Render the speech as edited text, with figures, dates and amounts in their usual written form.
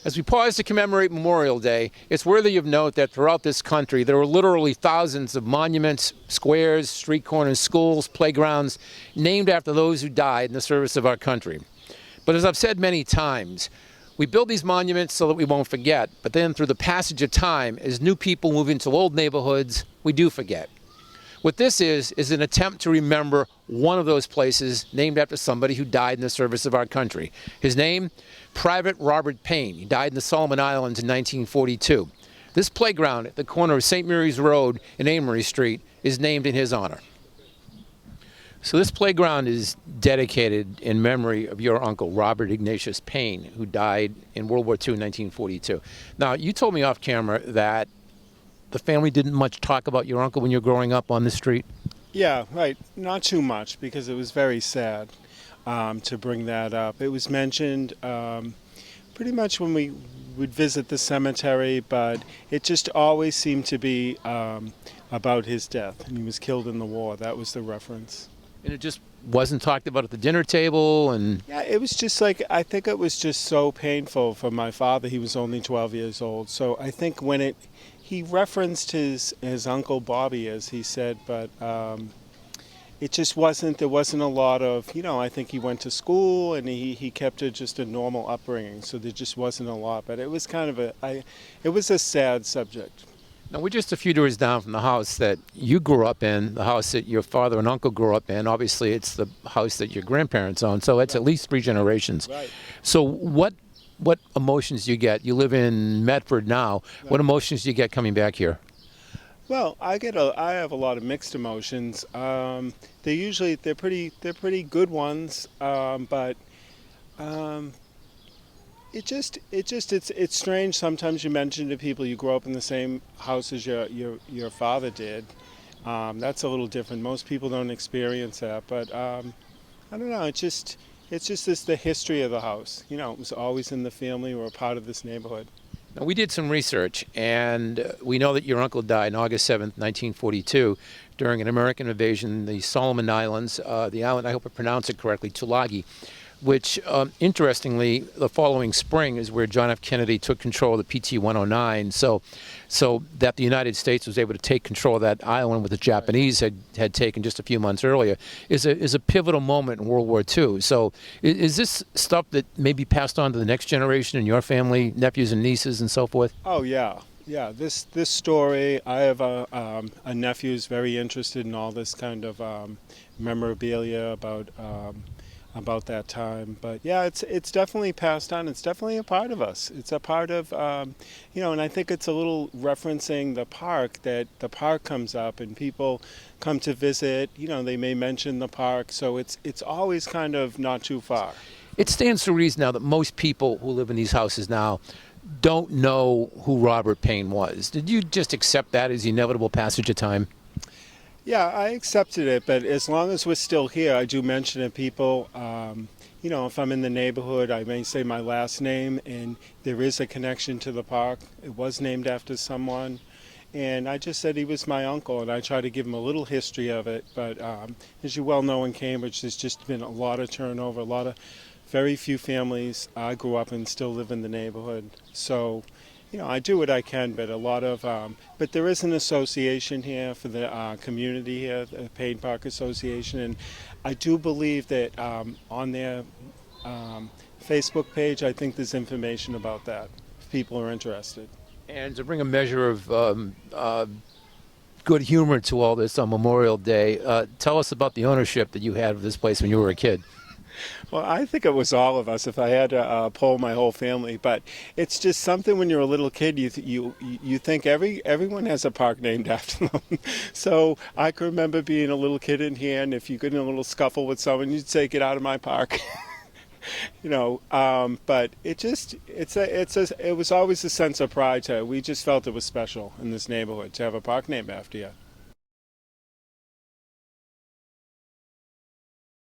As we pause to commemorate Memorial Day, it's worthy of note that throughout this country there are literally thousands of monuments, squares, street corners, schools, playgrounds named after those who died in the service of our country. But as I've said many times, we build these monuments so that we won't forget, but then through the passage of time, as new people move into old neighborhoods, we do forget. What this is an attempt to remember one of those places named after somebody who died in the service of our country. His name, Private Robert Paine. He died in the Solomon Islands in 1942. This playground at the corner of St. Mary's Road and Amory Street is named in his honor. So this playground is dedicated in memory of your uncle, Robert Ignatius Paine, who died in World War II in 1942. Now, you told me off camera that the family didn't much talk about your uncle when you were growing up on the street? Yeah, right. Not too much, because it was very sad to bring that up. It was mentioned pretty much when we would visit the cemetery, but it just always seemed to be about his death, and he was killed in the war. That was the reference. And it just wasn't talked about at the dinner table? And yeah, it was just like, I think it was just so painful for my father. He was only 12 years old. So I think when he referenced his Uncle Bobby, as he said, but it just wasn't, there wasn't a lot of, I think he went to school and he kept it just a normal upbringing. So there just wasn't a lot, but it was kind of it was a sad subject. Now, we're just a few doors down from the house that you grew up in, the house that your father and uncle grew up in. Obviously, it's the house that your grandparents owned, so it's at least 3 generations. Right. So what emotions do you get? You live in Medford now. Right. What emotions do you get coming back here? Well, I have a lot of mixed emotions. They're pretty good ones, but it's strange. Sometimes you mention to people you grew up in the same house as your father did. That's a little different. Most people don't experience that, but I don't know. It's just the history of the house. It was always in the family. We're a part of this neighborhood. Now, we did some research, and we know that your uncle died on August 7th, 1942, during an American invasion in the Solomon Islands, the island, I hope I pronounce it correctly, Tulagi, which, interestingly, the following spring is where John F. Kennedy took control of the PT-109, so that the United States was able to take control of that island, what the Japanese had taken just a few months earlier, is a pivotal moment in World War II. So is this stuff that may be passed on to the next generation in your family, nephews and nieces and so forth? Oh, yeah. Yeah, this story, I have a nephew who's very interested in all this kind of memorabilia about that time. But yeah, it's definitely passed on. It's definitely a part of us. It's a part of, and I think it's a little referencing the park, that the park comes up and people come to visit, they may mention the park. So it's always kind of not too far. It stands to reason now that most people who live in these houses now don't know who Robert Paine was. Did you just accept that as the inevitable passage of time? Yeah, I accepted it, but as long as we're still here, I do mention to people, if I'm in the neighborhood, I may say my last name, and there is a connection to the park. It was named after someone, and I just said he was my uncle, and I try to give him a little history of it. But as you well know, in Cambridge, there's just been a lot of turnover, very few families I grew up in still live in the neighborhood. So, I do what I can, but but there is an association here for the community here, the Paine Park Association, and I do believe that on their Facebook page, I think there's information about that, if people are interested. And to bring a measure of good humor to all this on Memorial Day, tell us about the ownership that you had of this place when you were a kid. Well, I think it was all of us if I had to poll my whole family. But it's just something when you're a little kid, you think everyone has a park named after them. So I can remember being a little kid in here, and if you get in a little scuffle with someone, you'd say, "Get out of my park." But it was always a sense of pride. We just felt it was special in this neighborhood to have a park named after you.